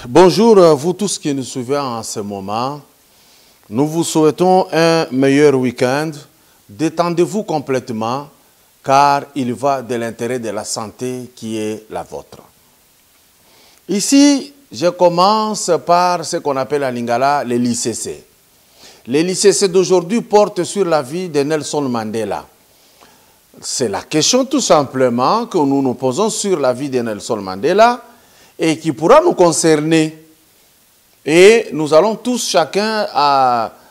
Bonjour vous tous qui nous suivez en ce moment. Nous vous souhaitons un meilleur week-end. Détendez-vous complètement car il va de l'intérêt de la santé qui est la vôtre. Ici, je commence par ce qu'on appelle à Lingala les l'ICC. Les l'ICC d'aujourd'hui portent sur la vie de Nelson Mandela. C'est la question tout simplement que nous nous posons sur la vie de Nelson Mandela et qui pourra nous concerner. Et nous allons tous, chacun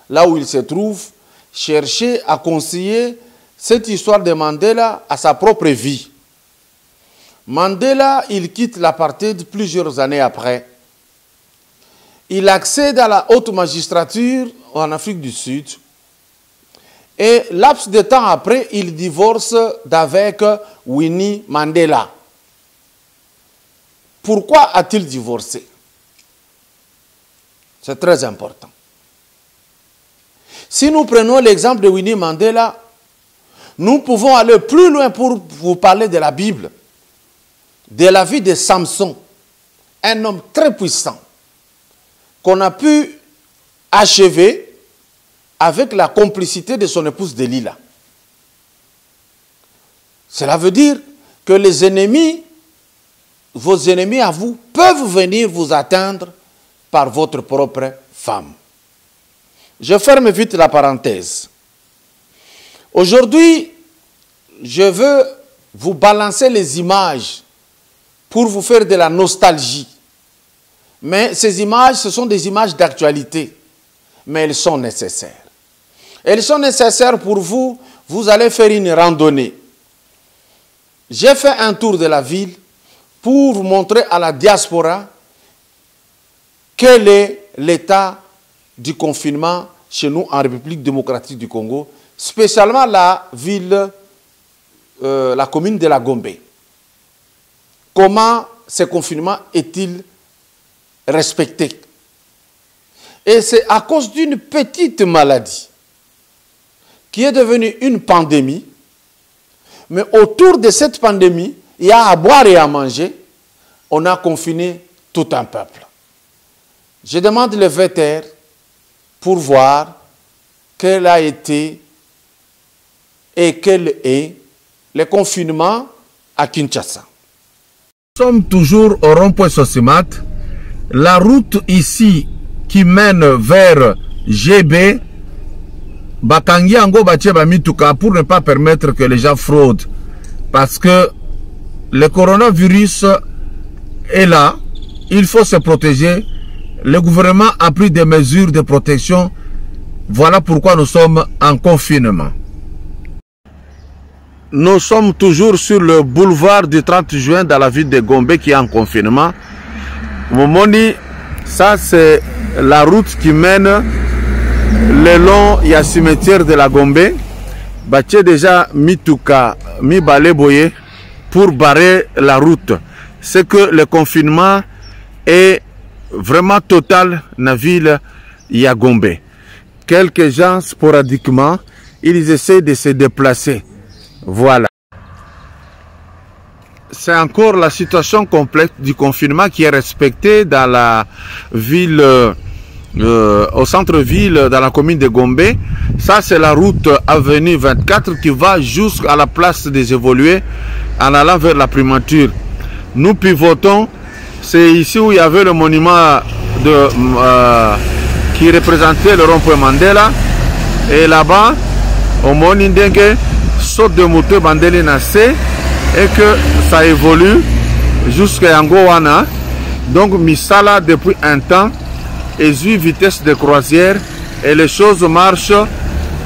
là où il se trouve, chercher à conseiller cette histoire de Mandela à sa propre vie. Mandela, il quitte l'apartheid plusieurs années après. Il accède à la haute magistrature en Afrique du Sud. Et laps de temps après, il divorce d'avec Winnie Mandela. Pourquoi a-t-il divorcé? C'est très important. Si nous prenons l'exemple de Winnie Mandela, nous pouvons aller plus loin pour vous parler de la Bible, de la vie de Samson, un homme très puissant, qu'on a pu achever avec la complicité de son épouse Delilah. Cela veut dire que les ennemis, vos ennemis à vous, peuvent venir vous atteindre par votre propre femme. Je ferme vite la parenthèse. Aujourd'hui, je veux vous balancer les images pour vous faire de la nostalgie. Mais ces images, ce sont des images d'actualité. Mais elles sont nécessaires. Elles sont nécessaires pour vous. Vous allez faire une randonnée. J'ai fait un tour de la ville pour vous montrer à la diaspora quel est l'état du confinement chez nous en République démocratique du Congo, spécialement la ville, la commune de la Gombe. Comment ce confinement est-il respecté? Et c'est à cause d'une petite maladie qui est devenue une pandémie. Mais autour de cette pandémie, il y a à boire et à manger. On a confiné tout un peuple. Je demande le VTR pour voir quel a été et quel est le confinement à Kinshasa. Nous sommes toujours au rond-point Sosimat. La route ici qui mène vers GB, Bakangi Ango Bacheba Mituka, pour ne pas permettre que les gens fraudent. Parce que le coronavirus est là, il faut se protéger. Le gouvernement a pris des mesures de protection. Voilà pourquoi nous sommes en confinement. Nous sommes toujours sur le boulevard du 30 juin dans la ville de Gombe qui est en confinement. Momoni, ça c'est la route qui mène le long du cimetière de la Gombe. Baché déjà Mituka, Mibaleboye pour barrer la route. C'est que le confinement est vraiment total dans la ville de Gombe. Quelques gens sporadiquement, ils essaient de se déplacer. Voilà. C'est encore la situation complète du confinement qui est respectée dans la ville, au centre-ville, dans la commune de Gombe. Ça, c'est la route avenue 24 qui va jusqu'à la place des évolués en allant vers la primature. Nous pivotons. C'est ici où il y avait le monument qui représentait le rond-point Mandela. Et là-bas, au Monindengue, saute de moto Bandeli Nassé et que ça évolue jusqu'à Angowana. Donc, Misala, depuis un temps, est 8 vitesses de croisière et les choses marchent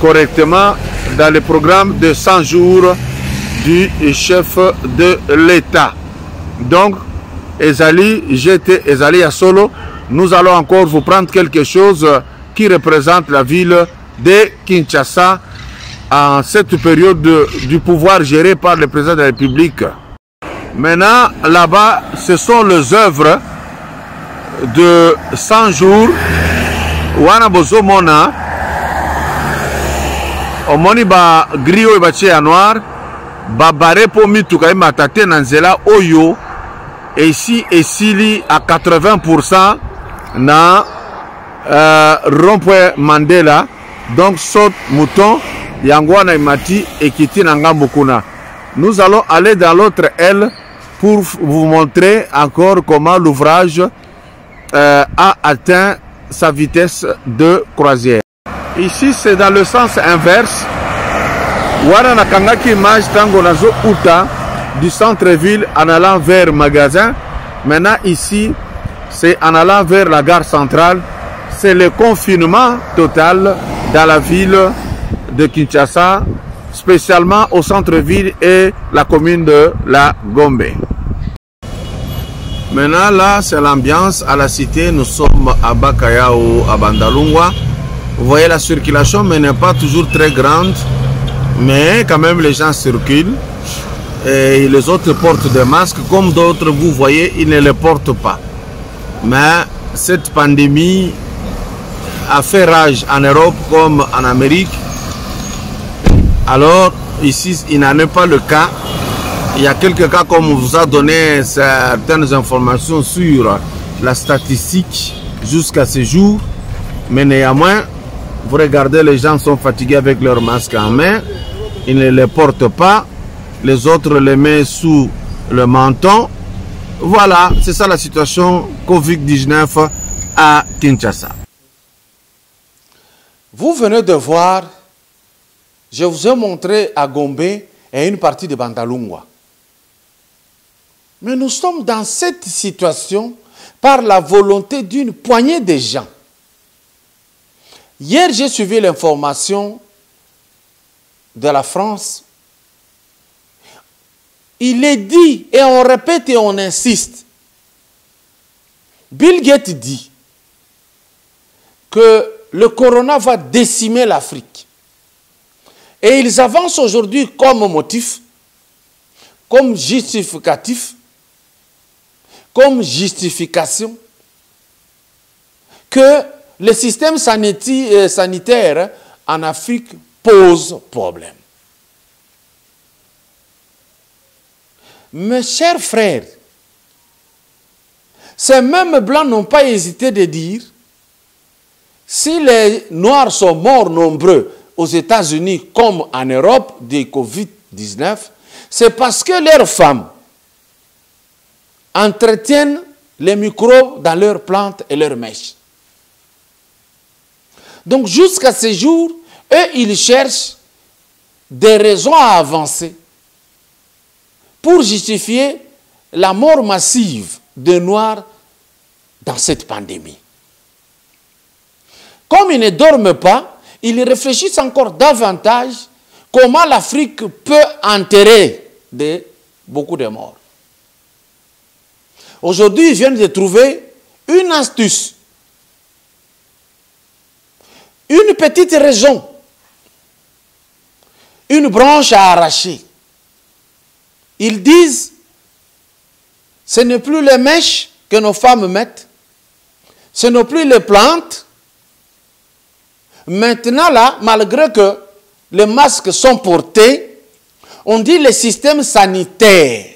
correctement dans le programme de 100 jours du chef de l'État. Donc, Ezali, j'étais Ezali à Solo. Nous allons encore vous prendre quelque chose qui représente la ville de Kinshasa en cette période du pouvoir géré par le président de la République. Maintenant, là-bas, ce sont les œuvres de 100 jours. Wana bozo mona, omoni ba grio e bache ya noir, ba bare po mituka e matate na nzela oyo ici esili à 80% na rond-point Mandela. Donc saute mouton yangwana imati ekiti nangambo kuna. Nous allons aller dans l'autre aile pour vous montrer encore comment l'ouvrage a atteint sa vitesse de croisière. Ici c'est dans le sens inverse. Wana nakangaki image tango nazo uta du centre-ville en allant vers magasin. Maintenant ici c'est en allant vers la gare centrale. C'est le confinement total dans la ville de Kinshasa, spécialement au centre-ville et la commune de la Gombe. Maintenant là c'est l'ambiance à la cité. Nous sommes à Bakayao, à Bandalungwa. Vous voyez la circulation mais n'est pas toujours très grande. Mais quand même les gens circulent. Et les autres portent des masques. Comme d'autres vous voyez ils ne les portent pas. Mais cette pandémie a fait rage en Europe comme en Amérique. Alors ici il n'en est pas le cas. Il y a quelques cas comme on vous a donné certaines informations sur la statistique jusqu'à ce jour. Mais néanmoins, vous regardez, les gens sont fatigués avec leurs masques en main. Ils ne les portent pas. Les autres les mettent sous le menton. Voilà, c'est ça la situation Covid-19 à Kinshasa. Vous venez de voir, je vous ai montré à Gombe et une partie de Bandalungwa. Mais nous sommes dans cette situation par la volonté d'une poignée de gens. Hier, j'ai suivi l'information de la France. Il est dit, et on répète et on insiste, Bill Gates dit que le corona va décimer l'Afrique. Et ils avancent aujourd'hui comme motif, comme justificatif, comme justification, que le système sanitaire en Afrique pose problème. Mes chers frères, ces mêmes blancs n'ont pas hésité de dire, si les Noirs sont morts nombreux aux États-Unis comme en Europe de Covid-19, c'est parce que leurs femmes entretiennent les microbes dans leurs plantes et leurs mèches. Donc jusqu'à ce jour, eux, ils cherchent des raisons à avancer pour justifier la mort massive des Noirs dans cette pandémie. Comme ils ne dorment pas, ils réfléchissent encore davantage comment l'Afrique peut enterrer beaucoup de morts. Aujourd'hui, ils viennent de trouver une astuce, une petite raison, une branche à arracher. Ils disent, ce n'est plus les mèches que nos femmes mettent, ce n'est plus les plantes. Maintenant là, malgré que les masques sont portés, on dit que le système sanitaire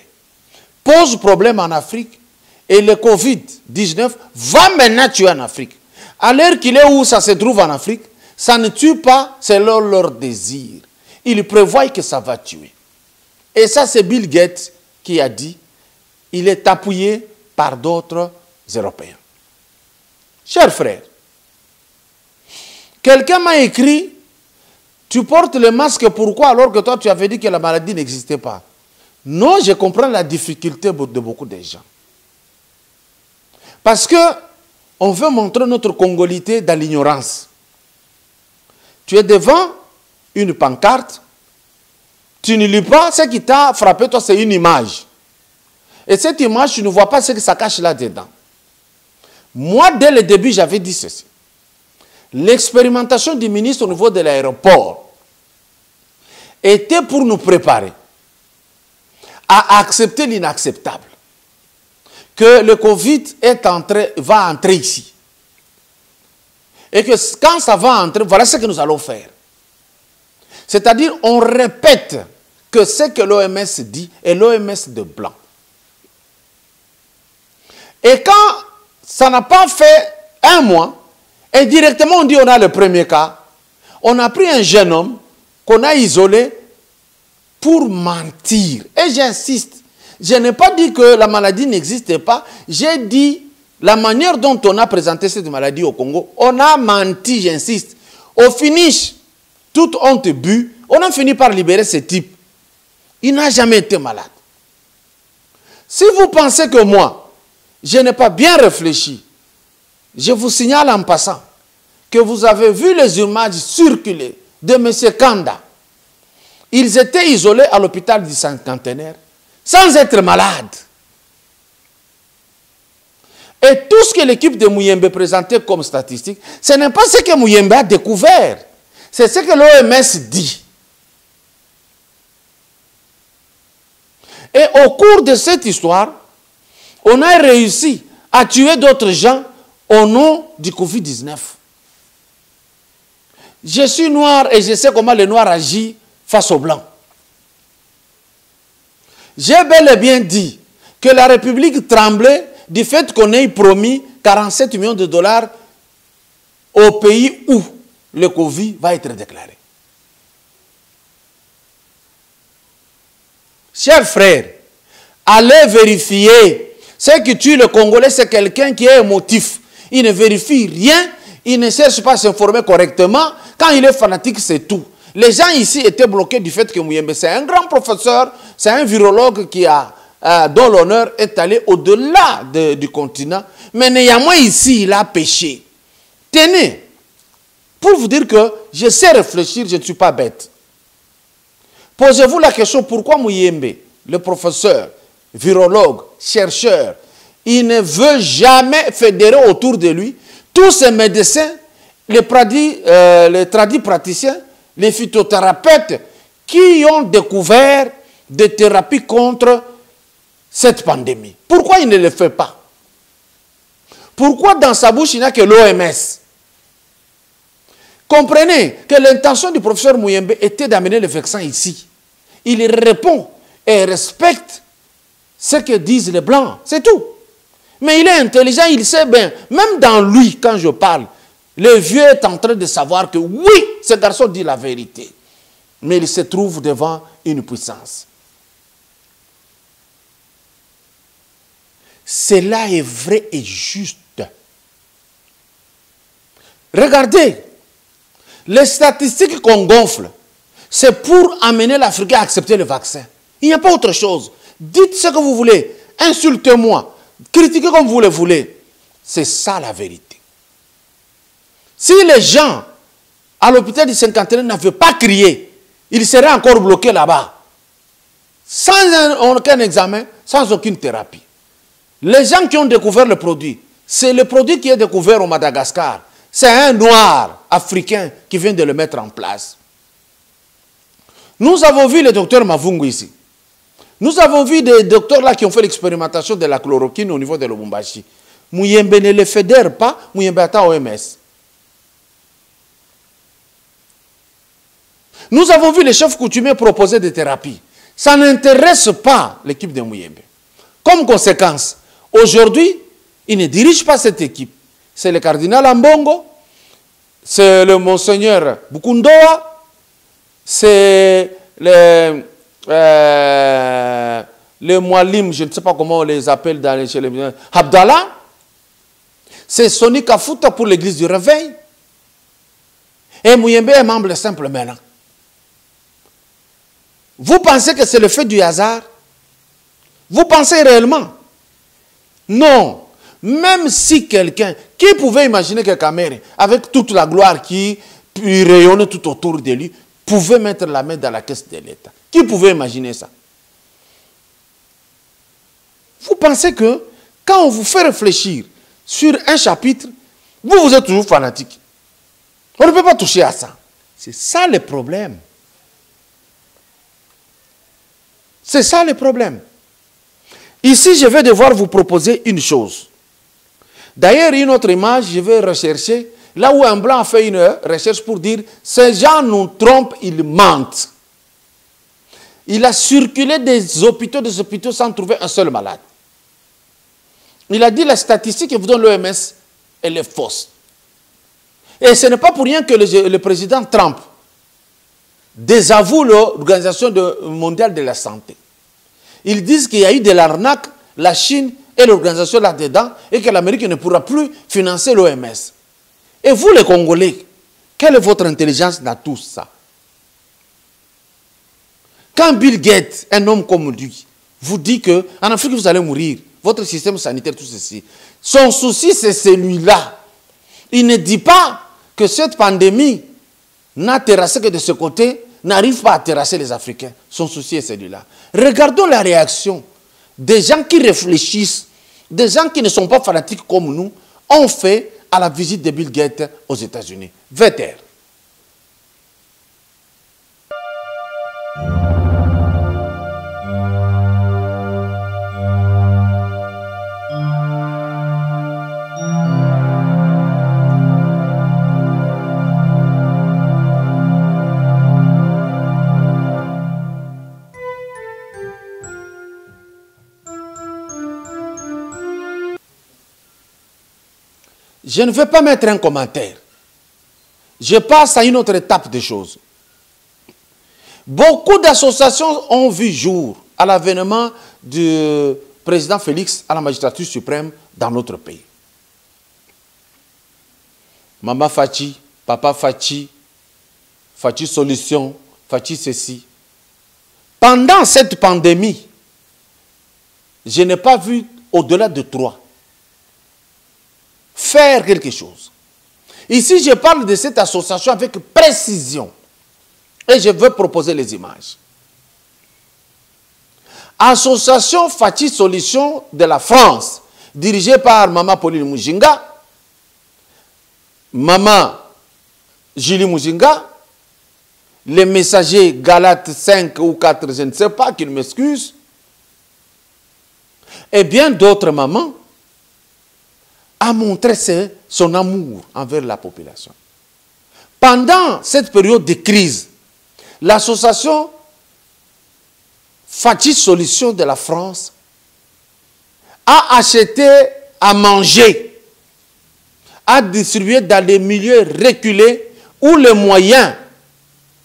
pose problème en Afrique et le Covid-19 va maintenant tuer en Afrique. À l'heure qu'il est où ça se trouve en Afrique, ça ne tue pas selon leur désir. Ils prévoient que ça va tuer. Et ça, c'est Bill Gates qui a dit, il est appuyé par d'autres Européens. Chers frères, quelqu'un m'a écrit, tu portes le masque, pourquoi alors que toi tu avais dit que la maladie n'existait pas? Non, je comprends la difficulté de beaucoup de gens. Parce que on veut montrer notre congolité dans l'ignorance. Tu es devant une pancarte, tu ne lis pas, ce qui t'a frappé, toi, c'est une image. Et cette image, tu ne vois pas ce que ça cache là-dedans. Moi, dès le début, j'avais dit ceci. L'expérimentation du ministre au niveau de l'aéroport était pour nous préparer à accepter l'inacceptable. Que le Covid va entrer ici. Et que quand ça va entrer, voilà ce que nous allons faire. C'est-à-dire, on répète que ce que l'OMS dit est l'OMS de blanc. Et quand ça n'a pas fait un mois, et directement on dit on a le premier cas, on a pris un jeune homme qu'on a isolé pour mentir. Et j'insiste, je n'ai pas dit que la maladie n'existait pas, j'ai dit la manière dont on a présenté cette maladie au Congo, on a menti, j'insiste. Au finish, toute honte but, on a fini par libérer ce type. Il n'a jamais été malade. Si vous pensez que moi, je n'ai pas bien réfléchi, je vous signale en passant que vous avez vu les images circuler de M. Kanda. Ils étaient isolés à l'hôpital du Cinquantenaire sans être malades. Et tout ce que l'équipe de Muyembe présentait comme statistique, ce n'est pas ce que Muyembe a découvert. C'est ce que l'OMS dit. Et au cours de cette histoire, on a réussi à tuer d'autres gens au nom du Covid-19. Je suis noir et je sais comment les noirs agissent face aux blancs. J'ai bel et bien dit que la République tremblait du fait qu'on ait promis 47 millions de dollars au pays où le Covid va être déclaré. Chers frères, allez vérifier. Ce qui tue le Congolais, c'est quelqu'un qui est émotif. Il ne vérifie rien, il ne cherche pas à s'informer correctement. Quand il est fanatique, c'est tout. Les gens ici étaient bloqués du fait que Muyembe, c'est un grand professeur, c'est un virologue qui a, dont l'honneur est allé au-delà du continent. Mais néanmoins ici, il a péché. Tenez, pour vous dire que je sais réfléchir, je ne suis pas bête. Posez-vous la question, pourquoi Muyembe, le professeur, virologue, chercheur, il ne veut jamais fédérer autour de lui tous ces médecins, les tradis praticiens, les phytothérapeutes qui ont découvert des thérapies contre cette pandémie. Pourquoi il ne le fait pas? Pourquoi dans sa bouche il n'y a que l'OMS? Comprenez que l'intention du professeur Muyembe était d'amener le vaccin ici. Il répond et respecte ce que disent les Blancs, c'est tout. Mais il est intelligent, il sait bien. Même dans lui, quand je parle, le vieux est en train de savoir que oui, ce garçon dit la vérité. Mais il se trouve devant une puissance. Cela est vrai et juste. Regardez, les statistiques qu'on gonfle, c'est pour amener l'Africain à accepter le vaccin. Il n'y a pas autre chose. Dites ce que vous voulez, insultez-moi, critiquez comme vous le voulez. C'est ça la vérité. Si les gens à l'hôpital du Cinquantenaire n'avaient pas crié, ils seraient encore bloqués là-bas. Sans aucun examen, sans aucune thérapie. Les gens qui ont découvert le produit, c'est le produit qui est découvert au Madagascar. C'est un noir africain qui vient de le mettre en place. Nous avons vu le docteur Mavungu ici. Nous avons vu des docteurs là qui ont fait l'expérimentation de la chloroquine au niveau de Lubumbashi. Muyembe ne le fédère pas, Muyembe attend OMS. Nous avons vu les chefs coutumiers proposer des thérapies. Ça n'intéresse pas l'équipe de Muyembe. Comme conséquence, aujourd'hui, il ne dirige pas cette équipe. C'est le cardinal Ambongo, c'est le monseigneur Bukundoa, c'est le Moualim, je ne sais pas comment on les appelle chez les Abdallah, c'est Soni Kafuta pour l'église du réveil. Et Muyembe est membre simple maintenant. Vous pensez que c'est le fait du hasard? Vous pensez réellement? Non. Même si quelqu'un, qui pouvait imaginer que Kamere, avec toute la gloire qui rayonnait tout autour de lui, pouvait mettre la main dans la caisse de l'État? Qui pouvait imaginer ça? Vous pensez que quand on vous fait réfléchir sur un chapitre, vous êtes toujours fanatique. On ne peut pas toucher à ça. C'est ça le problème. C'est ça le problème. Ici, je vais devoir vous proposer une chose. D'ailleurs, une autre image, je vais rechercher, là où un blanc a fait une recherche pour dire, ces gens nous trompent, ils mentent. Il a circulé des hôpitaux sans trouver un seul malade. Il a dit la statistique que vous donne l'OMS, elle est fausse. Et ce n'est pas pour rien que le président Trump désavoue l'Organisation mondiale de la santé. Ils disent qu'il y a eu de l'arnaque, la Chine et l'organisation là-dedans, et que l'Amérique ne pourra plus financer l'OMS. Et vous les Congolais, quelle est votre intelligence dans tout ça? Quand Bill Gates, un homme comme lui, vous dit qu'en Afrique vous allez mourir, votre système sanitaire, tout ceci, son souci c'est celui-là. Il ne dit pas que cette pandémie n'a terrassé que de ce côté, n'arrive pas à terrasser les Africains. Son souci est celui-là. Regardons la réaction des gens qui réfléchissent, des gens qui ne sont pas fanatiques comme nous, ont fait à la visite de Bill Gates aux États-Unis. Vetter. Je ne vais pas mettre un commentaire. Je passe à une autre étape des choses. Beaucoup d'associations ont vu jour à l'avènement du président Félix à la magistrature suprême dans notre pays. Maman Fachi, Papa Fachi, Fachi Solution, Fachi ceci. Pendant cette pandémie, je n'ai pas vu au-delà de 3 faire quelque chose. Ici, je parle de cette association avec précision. Et je veux proposer les images. Association Fachi Solution de la France, dirigée par Maman Pauline Mujinga, Maman Julie Mujinga, les messagers Galates 5 ou 4, je ne sais pas, qu'ils m'excusent, et bien d'autres mamans, a montré son amour envers la population. Pendant cette période de crise, l'association Fachi Solution de la France a acheté à manger, a distribué dans des milieux reculés où le moyen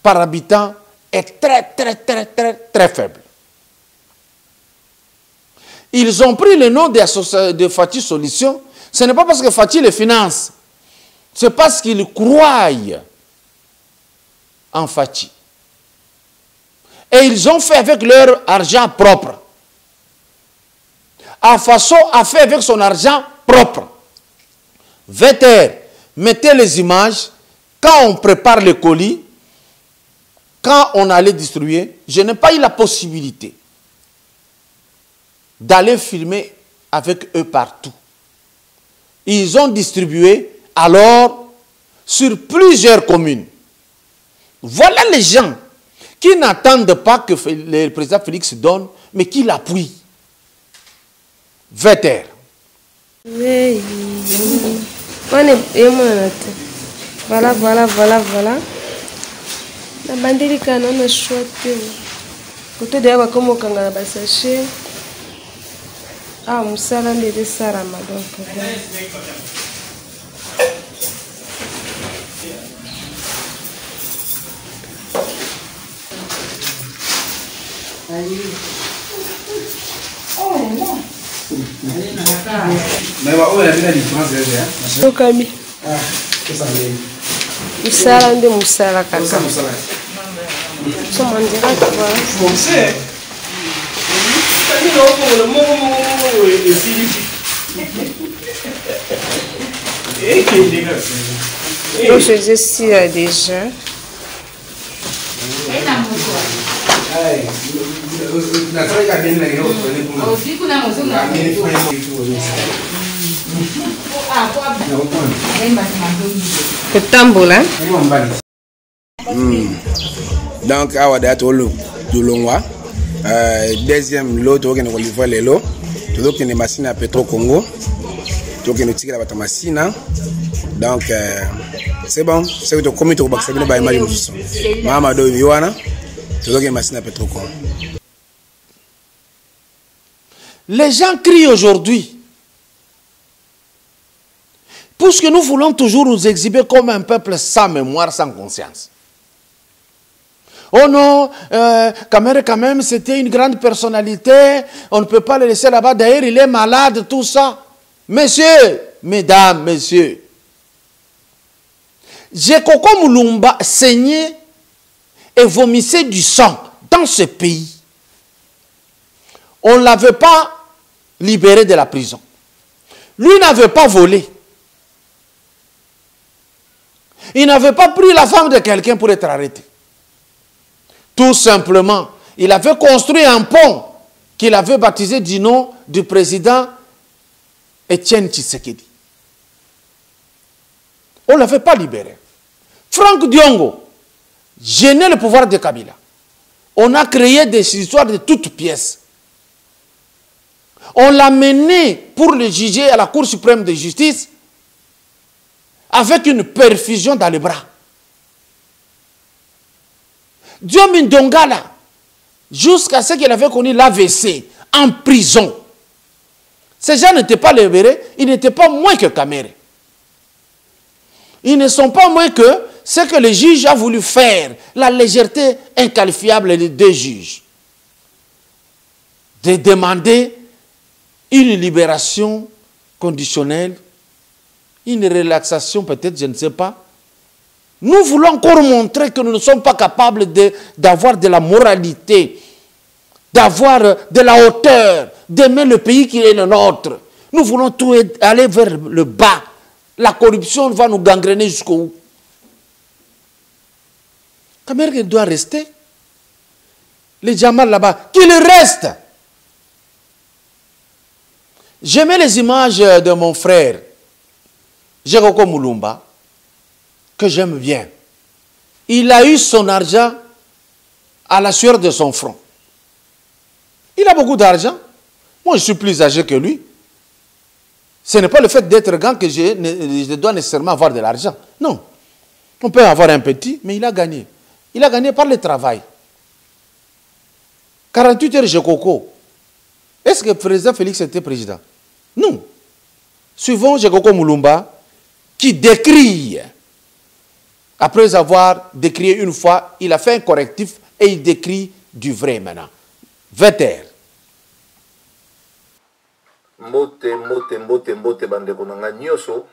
par habitant est très faible. Ils ont pris le nom de Fachi Solution. Ce n'est pas parce que Fachi les finance, c'est parce qu'ils croient en Fachi. Et ils ont fait avec leur argent propre. Afaso a fait avec son argent propre. Vetter, mettez les images. Quand on prépare le colis, quand on allait distribuer, je n'ai pas eu la possibilité d'aller filmer avec eux partout. Ils ont distribué alors sur plusieurs communes. Voilà les gens qui n'attendent pas que le président Félix donne, mais qui l'appuient. Vetter. Oui. Voilà. La bandeli kana na chouette. Côté de aba comme kanga ba sachet. Ah, musala ndele sara ma donc. Okami. Musala nde musala kaka. Somo ndira kwa. Mose. Tani no mo donc je dis ici déjà. Donc awa da to longwa deuxième lot to kene ko livrer les lots to kene machine à Petro Congo to kene tikela bata machine. Donc c'est bon, c'est que comme to baksa bino ba image mususu mama do yowana to kene machine à Petro Congo. Les gens crient aujourd'hui Puisque nous voulons toujours nous exhiber comme un peuple sans mémoire, sans conscience. Oh non, Kamere quand même, c'était une grande personnalité, on ne peut pas le laisser là-bas, d'ailleurs il est malade, tout ça. Messieurs, mesdames, messieurs, Jekoko Mulumba saignait et vomissait du sang dans ce pays. On ne l'avait pas libéré de la prison. Lui n'avait pas volé. Il n'avait pas pris la femme de quelqu'un pour être arrêté. Tout simplement, il avait construit un pont qu'il avait baptisé du nom du président Etienne Tshisekedi. On ne l'avait pas libéré. Franck Diongo gênait le pouvoir de Kabila. On a créé des histoires de toutes pièces. On l'a mené pour le juger à la Cour suprême de justice avec une perfusion dans les bras. Diomin Dongala, jusqu'à ce qu'il avait connu l'AVC, en prison. Ces gens n'étaient pas libérés, ils n'étaient pas moins que Kamere. Ils ne sont pas moins que ce que le juge a voulu faire, la légèreté inqualifiable des deux juges. De demander une libération conditionnelle, une relaxation peut-être, je ne sais pas. Nous voulons encore montrer que nous ne sommes pas capables d'avoir de la moralité, d'avoir de la hauteur, d'aimer le pays qui est le nôtre. Nous voulons tout aller vers le bas. La corruption va nous gangréner jusqu'au bout. Kamere doit rester. Les Jamal là-bas, qu'il reste. J'aimais les images de mon frère, Jekoko Mulumba, que j'aime bien. Il a eu son argent à la sueur de son front. Il a beaucoup d'argent. Moi, je suis plus âgé que lui. Ce n'est pas le fait d'être grand que je dois nécessairement avoir de l'argent. Non. On peut avoir un petit, mais il a gagné. Il a gagné par le travail. 48 heures Jekoko. Est-ce que le président Félix était président? Non. Suivons Jekoko Mulumba, qui décrit, après avoir décrié une fois, il a fait un correctif et il décrit du vrai maintenant. 20 heures. Mbote, bandeko nanga nyoso.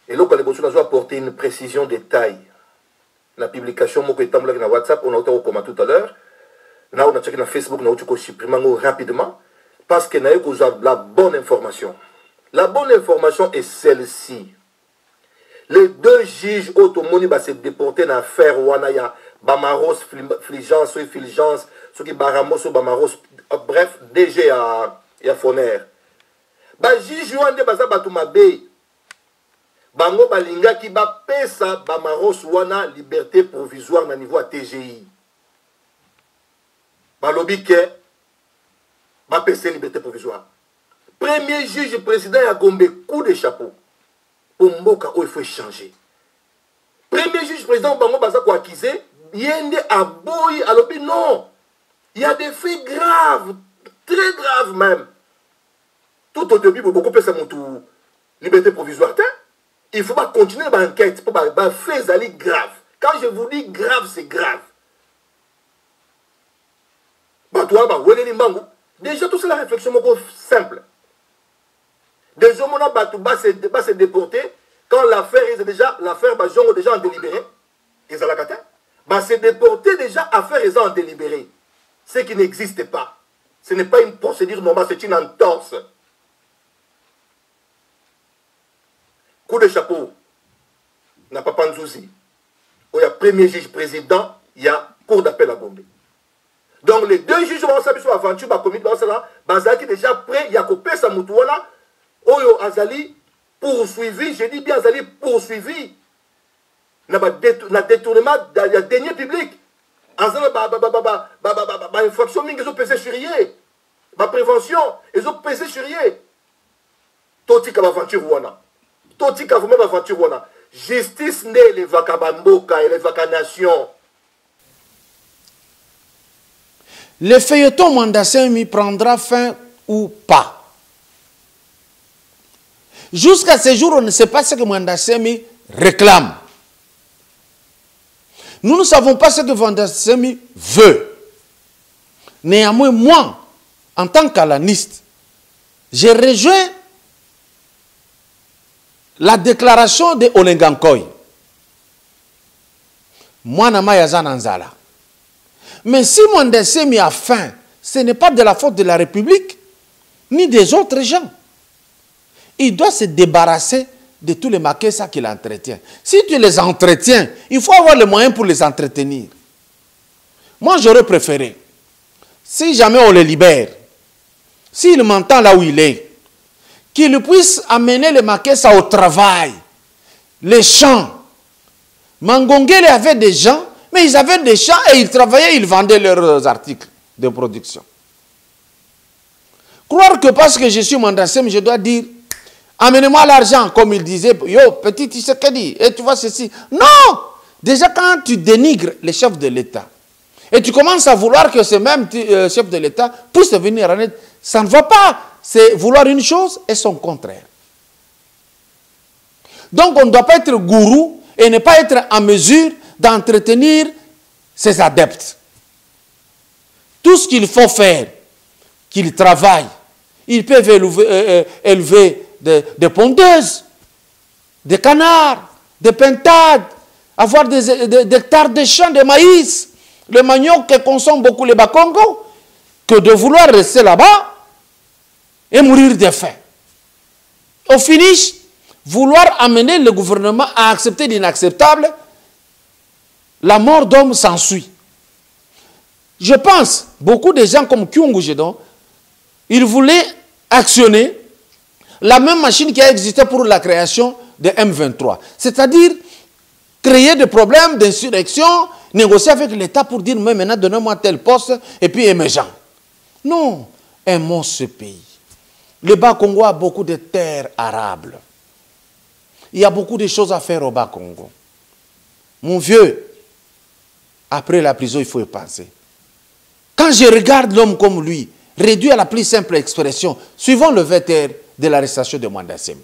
Et là, on a apporté une précision de taille. La publication, moko etambola na WhatsApp, on a autant comme tout à l'heure. Là, on a checké na Facebook, on a supprimé rapidement. Parce que nous avons la bonne information. La bonne information est celle-ci. Les deux juges automoni va se déporter dans l'affaire Wanaya, Bamaros, Fligence, ceux qui Baramos, Bamaros, bref, DG à Foner. Ba juge Wande Baza Batumabe, Bango Balinga qui ba pesa Bamaros Wana liberté provisoire na niveau à TGI. Balobi ke ba pesa liberté provisoire. Premier juge président à Gombe, coup de chapeau. Pour Mboka, il faut changer. Premier juge président, Bango Baza ko accusé, Yende a boy, alobi non. Il y a des faits graves, très graves même. Tout au début, beaucoup de personnes ont liberté provisoire. Il faut pas continuer l'enquête pour faire des faits graves. Quand je vous dis grave, c'est grave. Déjà, tout c'est la réflexion simple. Déjà, on va se déporter quand l'affaire est déjà, l'affaire est déjà en délibéré. Ils va se déporter déjà, affaire est en délibéré. Ce qui n'existe pas. Ce n'est pas une procédure normale, c'est une entorse. Coup de chapeau. N'a pas Panzouzi. Il y a premier juge président, il y a cour d'appel à Gombe. Donc les deux juges vont s'appuyer sur l'aventure, qui déjà prêt, il y a coupé sa moutouana, Oyo Azali poursuivi, je dis bien Azali poursuivi. Na détournement de deniers publics. Azali infraction, ils ont pesé sur yé. Ma prévention, ils ont pesé sur yé. Toti ka aventure wana. Toti ka vous-même aventure wana. Justice n'est les vacabamboka et les vacanation. Le feuilleton Mandassemi prendra fin ou pas. Jusqu'à ce jour, on ne sait pas ce que Mwandassemi réclame. Nous ne savons pas ce que Mwandassemi veut. Néanmoins, moi, en tant qu'alaniste, j'ai rejoint la déclaration de Olengankoy. Moi, Namayazananzala. Mais si Mwandassemi a faim, ce n'est pas de la faute de la République, ni des autres gens. Il doit se débarrasser de tous les makessa qu'il entretient. Si tu les entretiens, il faut avoir les moyens pour les entretenir. Moi, j'aurais préféré, si jamais on les libère, s'il m'entend là où il est, qu'il puisse amener les makessa au travail, les champs. Mangongele avait des gens, mais ils avaient des champs et ils travaillaient, ils vendaient leurs articles de production. Croire que parce que je suis Mwandassemi, je dois dire, amenez-moi l'argent, comme il disait, yo, petit Tshisekedi, et tu vois ceci. Non! Déjà, quand tu dénigres les chefs de l'État, et tu commences à vouloir que ce même chef de l'État puisse venir en aide, ça ne va pas. C'est vouloir une chose et son contraire. Donc, on ne doit pas être gourou et ne pas être en mesure d'entretenir ses adeptes. Tout ce qu'il faut faire, qu'ils travaillent, ils peuvent élever des pondeuses, des canards, des pintades, avoir des hectares de champs de maïs, le manioc que consomment beaucoup les Bakongo, que de vouloir rester là-bas et mourir de faim. Au finish, vouloir amener le gouvernement à accepter l'inacceptable, la mort d'homme s'ensuit. Je pense, beaucoup de gens comme Kyungu Jedon, ils voulaient actionner la même machine qui a existé pour la création de M23. C'est-à-dire créer des problèmes d'insurrection, négocier avec l'État pour dire, mais maintenant, donnez-moi tel poste, et puis émergent. Non, aimons ce pays. Le Bas-Congo a beaucoup de terres arables. Il y a beaucoup de choses à faire au Bas-Congo. Mon vieux, après la prison, il faut y penser. Quand je regarde l'homme comme lui, réduit à la plus simple expression, suivant le vecteur de l'arrestation de Mwandassemi,